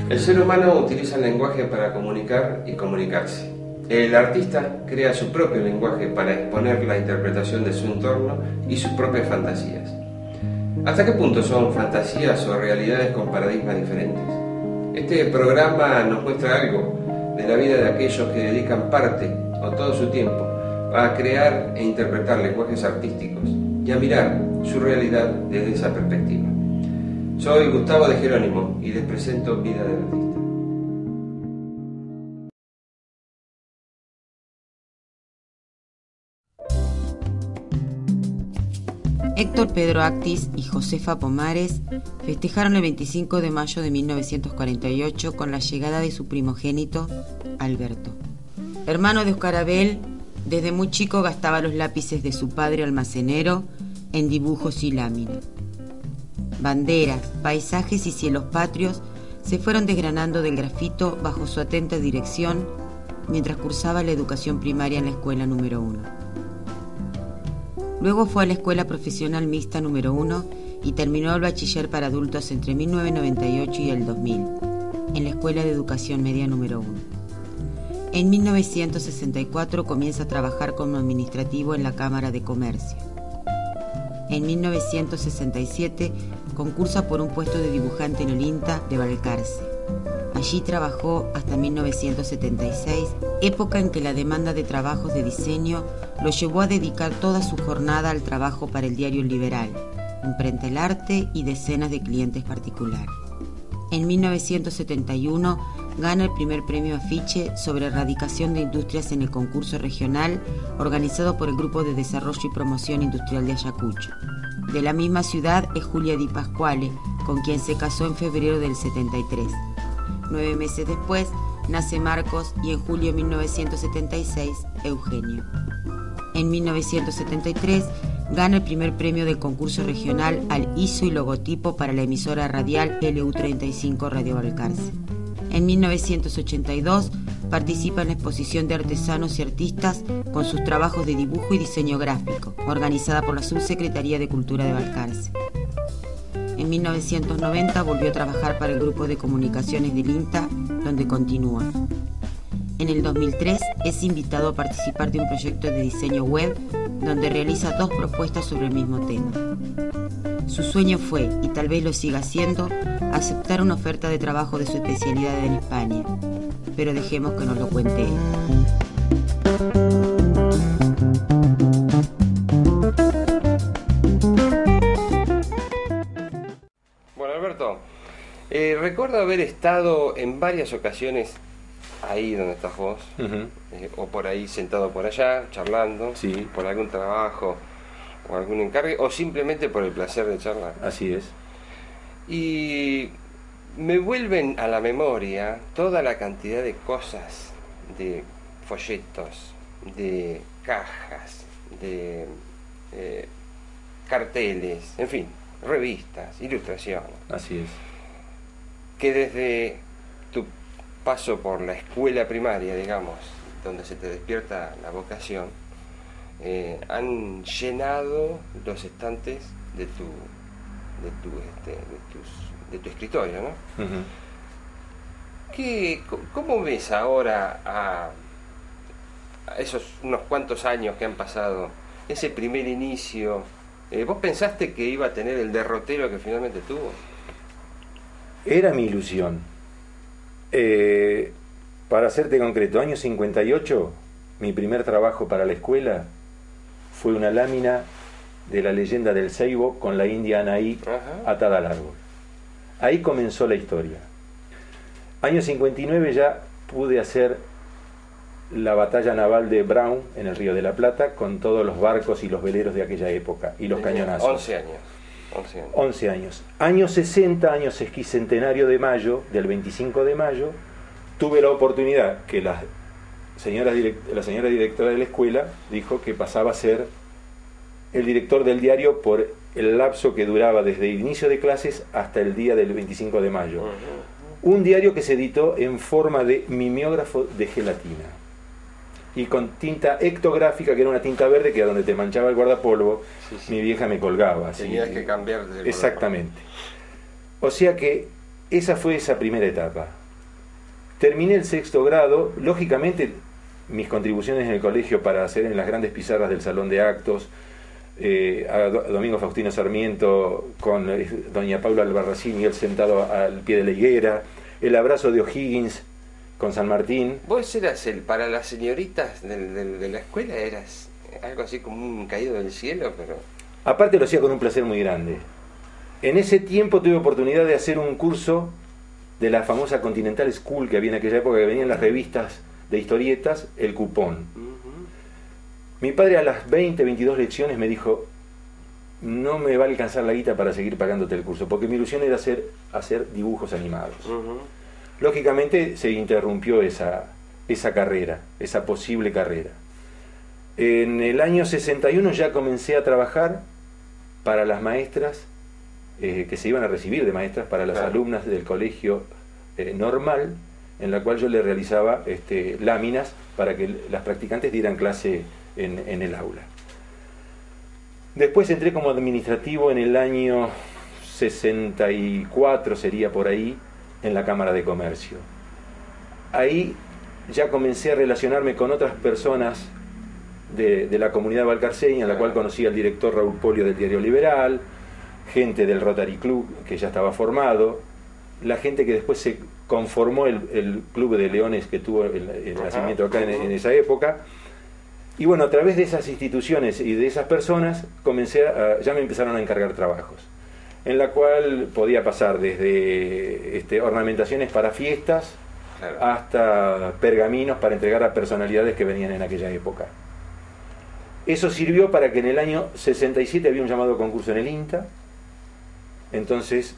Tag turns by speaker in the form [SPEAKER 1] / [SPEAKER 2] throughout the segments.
[SPEAKER 1] El ser humano utiliza el lenguaje para comunicar y comunicarse. El artista crea su propio lenguaje para exponer la interpretación de su entorno y sus propias fantasías. ¿Hasta qué punto son fantasías o realidades con paradigmas diferentes? Este programa nos muestra algo de la vida de aquellos que dedican parte o todo su tiempo a crear e interpretar lenguajes artísticos y a mirar su realidad desde esa perspectiva. Soy Gustavo de Jerónimo y les presento Vida del Artista.
[SPEAKER 2] Héctor Pedro Actis y Josefa Pomares festejaron el 25 de mayo de 1948 con la llegada de su primogénito, Alberto. Hermano de Oscar Abel, desde muy chico gastaba los lápices de su padre almacenero en dibujos y láminas. Banderas, paisajes y cielos patrios se fueron desgranando del grafito bajo su atenta dirección mientras cursaba la educación primaria en la escuela número 1. Luego fue a la Escuela Profesional Mixta número 1 y terminó el bachiller para adultos entre 1998 y el 2000, en la Escuela de Educación Media número 1. En 1964 comienza a trabajar como administrativo en la Cámara de Comercio. En 1967 concursa por un puesto de dibujante en el INTA de Balcarce. Allí trabajó hasta 1976, época en que la demanda de trabajos de diseño lo llevó a dedicar toda su jornada al trabajo para el diario Liberal, Imprenta el Arte y decenas de clientes particulares. En 1971 gana el primer premio Afiche sobre erradicación de industrias en el concurso regional organizado por el Grupo de Desarrollo y Promoción Industrial de Ayacucho. De la misma ciudad es Julia Di Pasquale, con quien se casó en febrero del 73. 9 meses después nace Marcos y en julio de 1976 Eugenio. En 1973 gana el primer premio del concurso regional al ISO y logotipo para la emisora radial LU35 Radio Balcarce. En 1982 participa en la exposición de artesanos y artistas con sus trabajos de dibujo y diseño gráfico, organizada por la Subsecretaría de Cultura de Balcarce. En 1990 volvió a trabajar para el Grupo de Comunicaciones del INTA, donde continúa. En el 2003 es invitado a participar de un proyecto de diseño web donde realiza 2 propuestas sobre el mismo tema. Su sueño fue, y tal vez lo siga siendo, aceptar una oferta de trabajo de su especialidad en España. Pero dejemos que nos lo cuente él.
[SPEAKER 1] Bueno, Alberto, recuerdo haber estado en varias ocasiones ahí donde estás vos, o por ahí sentado por allá, charlando,
[SPEAKER 3] sí,
[SPEAKER 1] por algún trabajo o algún encargue, o simplemente por el placer de charlar.
[SPEAKER 3] Así es.
[SPEAKER 1] Y me vuelven a la memoria toda la cantidad de cosas, de folletos, de cajas, de carteles, en fin, revistas, ilustraciones.
[SPEAKER 3] Así es.
[SPEAKER 1] Que desde tu paso por la escuela primaria, digamos, donde se te despierta la vocación, han llenado los estantes de tu escritorio, ¿no? ¿Cómo ves ahora a esos unos cuantos años que han pasado, ese primer inicio? ¿Vos pensaste que iba a tener el derrotero que finalmente tuvo?
[SPEAKER 3] Era mi ilusión. Para serte concreto, año 58, mi primer trabajo para la escuela fue una lámina de la leyenda del Ceibo con la india Anaí atada al árbol. Ahí comenzó la historia. Año 59 ya pude hacer la batalla naval de Brown en el Río de la Plata con todos los barcos y los veleros de aquella época y los cañonazos.
[SPEAKER 1] 11 años.
[SPEAKER 3] 11 años. Año 60, año sesquicentenario de mayo, del 25 de mayo, tuve la oportunidad que la señora directora de la escuela dijo que pasaba a ser el director del diario por el lapso que duraba desde el inicio de clases hasta el día del 25 de mayo. Un diario que se editó en forma de mimeógrafo de gelatina y con tinta ectográfica, que era una tinta verde que a donde te manchaba el guardapolvo, mi vieja me colgaba.
[SPEAKER 1] Tenías que cambiar de
[SPEAKER 3] exactamente. O sea que esa fue esa primera etapa. Terminé el sexto grado, lógicamente mis contribuciones en el colegio para hacer en las grandes pizarras del salón de actos, a Domingo Faustino Sarmiento con doña Paula Albarracín y él sentado al pie de la higuera, el abrazo de O'Higgins con San Martín.
[SPEAKER 1] Vos eras para las señoritas de la escuela, eras algo así como un caído del cielo, pero...
[SPEAKER 3] Aparte lo hacía con un placer muy grande. En ese tiempo tuve oportunidad de hacer un curso de la famosa Continental School que había en aquella época, que venían las revistas de historietas, El Cupón. Mi padre a las 20, 22 lecciones me dijo: no me va a alcanzar la guita para seguir pagándote el curso, porque mi ilusión era hacer dibujos animados. Lógicamente se interrumpió esa carrera, esa posible carrera. En el año 61 ya comencé a trabajar para las maestras que se iban a recibir de maestras, para las alumnas del colegio normal, en la cual yo le realizaba láminas para que las practicantes dieran clase en el aula. Después entré como administrativo en el año 64, sería por ahí, en la Cámara de Comercio. Ahí ya comencé a relacionarme con otras personas de la comunidad valcarceña, en la cual conocí al director Raúl Polio del Diario Liberal, gente del Rotary Club que ya estaba formado, la gente que después se conformó el Club de Leones que tuvo el nacimiento acá en esa época. Y bueno, a través de esas instituciones y de esas personas ya me empezaron a encargar trabajos, en la cual podía pasar desde ornamentaciones para fiestas hasta pergaminos para entregar a personalidades que venían en aquella época. Eso sirvió para que en el año 67 había un llamado concurso en el INTA, entonces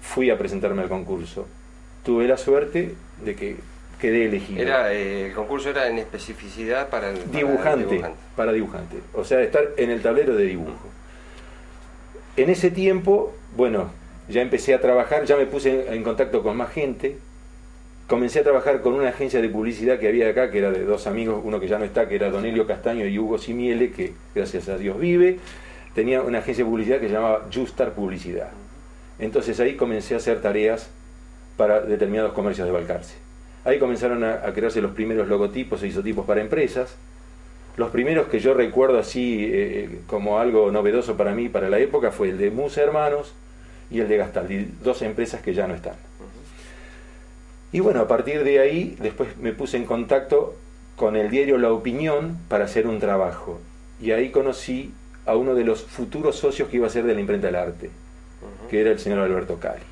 [SPEAKER 3] fui a presentarme al concurso. Tuve la suerte de que quedé elegido.
[SPEAKER 1] El concurso era en especificidad para
[SPEAKER 3] dibujante. O sea, estar en el tablero de dibujo. En ese tiempo, bueno, ya empecé a trabajar, ya me puse en contacto con más gente. Comencé a trabajar con una agencia de publicidad que había acá, que era de dos amigos, uno que ya no está, que era Don Elio Castaño y Hugo Simiele, que gracias a Dios vive. Tenía una agencia de publicidad que se llamaba Justar Publicidad. Entonces ahí comencé a hacer tareas para determinados comercios de Balcarce. Ahí comenzaron a crearse los primeros logotipos e isotipos para empresas. Los primeros que yo recuerdo así como algo novedoso para mí, para la época, fue el de Musa Hermanos y el de Gastaldi, dos empresas que ya no están. Y bueno, a partir de ahí, después me puse en contacto con el diario La Opinión para hacer un trabajo. Y ahí conocí a uno de los futuros socios que iba a ser de la Imprenta del Arte, que era el señor Alberto Cali.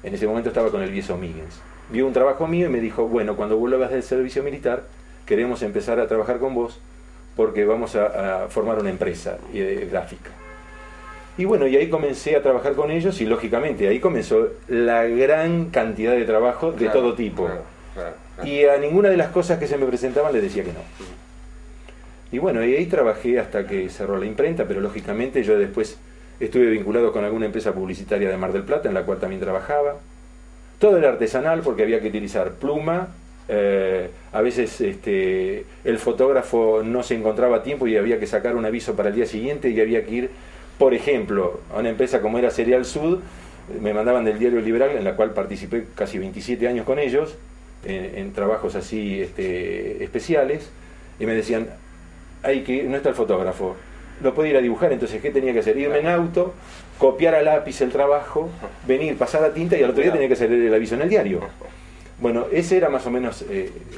[SPEAKER 3] En ese momento estaba con el Vieso Míguez. Vio un trabajo mío y me dijo: bueno, cuando vuelvas del servicio militar, queremos empezar a trabajar con vos porque vamos a formar una empresa gráfica. Y bueno, y ahí comencé a trabajar con ellos y lógicamente ahí comenzó la gran cantidad de trabajo de todo tipo. Y a ninguna de las cosas que se me presentaban le decía que no. Y bueno, y ahí trabajé hasta que cerró la imprenta, pero lógicamente yo después estuve vinculado con alguna empresa publicitaria de Mar del Plata, en la cual también trabajaba. Todo era artesanal porque había que utilizar pluma, a veces el fotógrafo no se encontraba a tiempo y había que sacar un aviso para el día siguiente y había que ir, por ejemplo, a una empresa como era Cereal Sud, me mandaban del Diario Liberal, en la cual participé casi 27 años con ellos, en trabajos así especiales, y me decían: no está el fotógrafo, lo puede ir a dibujar. Entonces, ¿qué tenía que hacer? Irme en auto, copiar a lápiz el trabajo, venir, pasar a tinta y al otro día tenía que hacer el aviso en el diario. Bueno, esa era más o menos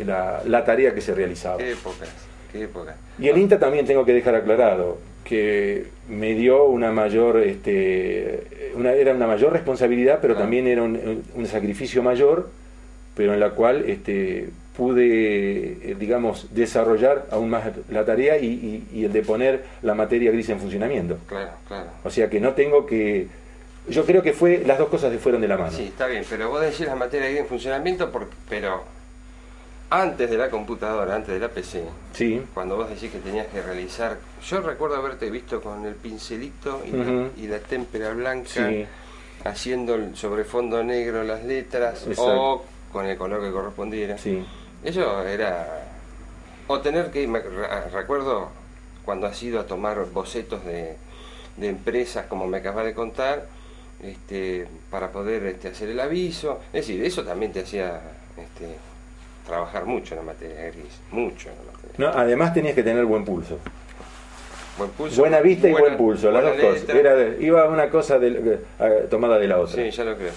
[SPEAKER 3] la tarea que se realizaba.
[SPEAKER 1] Qué época.
[SPEAKER 3] Y el INTA también tengo que dejar aclarado que me dio una mayor era una mayor responsabilidad, pero también era un sacrificio mayor, pero en la cual pude, digamos, desarrollar aún más la tarea y el de poner la materia gris en funcionamiento.
[SPEAKER 1] Claro.
[SPEAKER 3] O sea que no tengo que... Yo creo que las dos cosas se fueron de la mano.
[SPEAKER 1] Sí, está bien, pero vos decís la materia gris en funcionamiento, pero antes de la computadora, antes de la PC,
[SPEAKER 3] sí,
[SPEAKER 1] cuando vos decís que tenías que realizar... Yo recuerdo haberte visto con el pincelito y la témpera blanca,
[SPEAKER 3] sí,
[SPEAKER 1] haciendo sobre fondo negro las letras,
[SPEAKER 3] exacto,
[SPEAKER 1] o con el color que correspondiera.
[SPEAKER 3] Sí.
[SPEAKER 1] Eso era... O tener que... Recuerdo cuando has ido a tomar bocetos de empresas, como me acabas de contar, para poder hacer el aviso. Es decir, eso también te hacía trabajar mucho en la materia gris, mucho en la materia.
[SPEAKER 3] No, además tenías que tener buen pulso.
[SPEAKER 1] Buen pulso,
[SPEAKER 3] buena vista y buen pulso, las dos cosas. Iba una cosa tomada de la otra.
[SPEAKER 1] Sí, ya lo creo.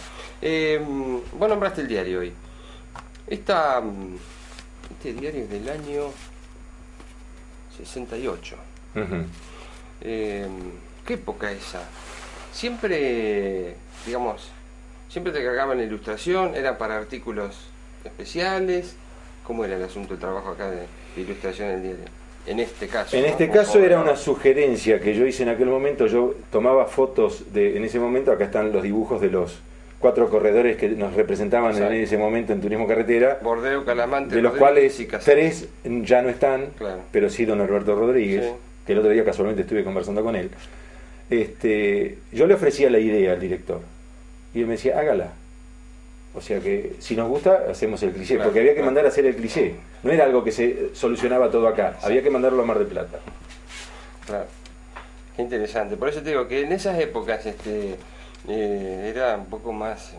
[SPEAKER 1] Vos nombraste el diario hoy. Este diario es del año 68.
[SPEAKER 3] Uh-huh.
[SPEAKER 1] ¿Qué época esa? Siempre, siempre te cargaban la ilustración, era para artículos especiales. ¿Cómo era el asunto del trabajo acá de ilustración en el diario? En este caso.
[SPEAKER 3] En este caso era una sugerencia que yo hice en aquel momento. Yo tomaba fotos en ese momento, acá están los dibujos de los 4 corredores que nos representaban en ese momento en Turismo Carretera.
[SPEAKER 1] Bordeu, Calamante,
[SPEAKER 3] de los cuales 3 ya no están,
[SPEAKER 1] claro.
[SPEAKER 3] Pero sí don Alberto Rodríguez, sí. Que el otro día casualmente estuve conversando con él. Yo le ofrecía la idea al director y él me decía, hágala. O sea que si nos gusta, hacemos el cliché, claro, porque había que mandar a hacer el cliché. No era algo que se solucionaba todo acá, sí. Había que mandarlo a Mar del Plata.
[SPEAKER 1] Claro, qué interesante. Por eso te digo que en esas épocas era un poco más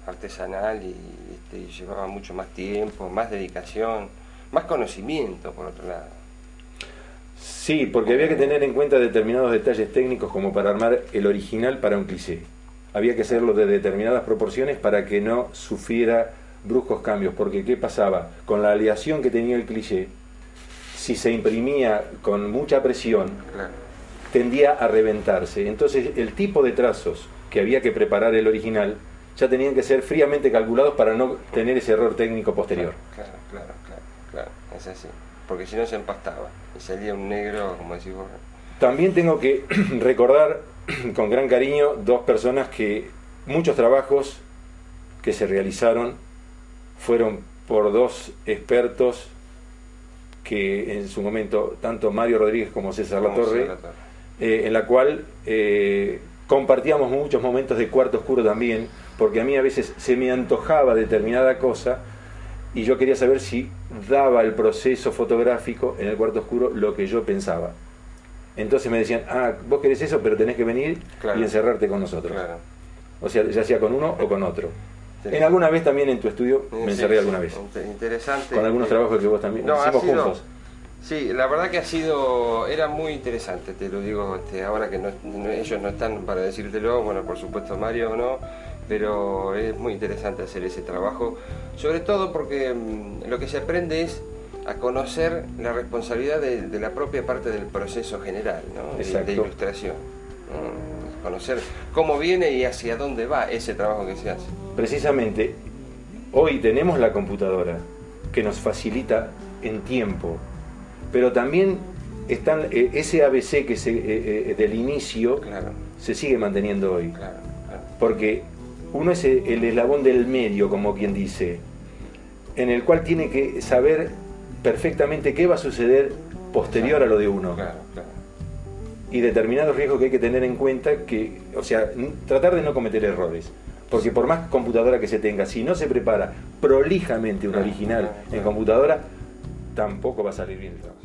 [SPEAKER 1] artesanal y llevaba mucho más tiempo, más dedicación, más conocimiento, por otro lado.
[SPEAKER 3] Sí, porque había que tener en cuenta determinados detalles técnicos como para armar el original para un cliché. Había que hacerlo de determinadas proporciones para que no sufriera bruscos cambios, porque ¿qué pasaba? Con la aleación que tenía el cliché, si se imprimía con mucha presión,
[SPEAKER 1] claro,
[SPEAKER 3] tendía a reventarse. Entonces el tipo de trazos que había que preparar el original ya tenían que ser fríamente calculados para no tener ese error técnico posterior.
[SPEAKER 1] Claro, es así, porque si no se empastaba y salía un negro, como decís vos.
[SPEAKER 3] También tengo que recordar con gran cariño 2 personas que muchos trabajos que se realizaron fueron por 2 expertos que en su momento, tanto Mario Rodríguez como César Latorre, en la cual compartíamos muchos momentos de cuarto oscuro también, porque a mí a veces se me antojaba determinada cosa y yo quería saber si daba el proceso fotográfico en el cuarto oscuro lo que yo pensaba. Entonces me decían, vos querés eso, pero tenés que venir, claro, y encerrarte con nosotros.
[SPEAKER 1] Claro.
[SPEAKER 3] O sea, ya sea con uno o con otro. En alguna vez también en tu estudio me encerré alguna vez.
[SPEAKER 1] Interesante.
[SPEAKER 3] Con algunos trabajos que vos también hicimos juntos.
[SPEAKER 1] Sí, la verdad que era muy interesante, te lo digo, ahora que ellos no están para decírtelo, bueno, por supuesto Mario no, pero es muy interesante hacer ese trabajo, sobre todo porque lo que se aprende es a conocer la responsabilidad de la propia parte del proceso general, ¿no? de ilustración. Conocer cómo viene y hacia dónde va ese trabajo que se hace.
[SPEAKER 3] Precisamente, hoy tenemos la computadora que nos facilita en tiempo, pero también están ese ABC que del inicio,
[SPEAKER 1] claro,
[SPEAKER 3] se sigue manteniendo hoy.
[SPEAKER 1] Claro.
[SPEAKER 3] Porque uno es el eslabón del medio, como quien dice, en el cual tiene que saber perfectamente qué va a suceder posterior a lo de uno.
[SPEAKER 1] Claro.
[SPEAKER 3] Y determinados riesgos que hay que tener en cuenta, o sea, tratar de no cometer errores. Porque por más computadora que se tenga, si no se prepara prolijamente un original en computadora, tampoco va a salir bien el trabajo.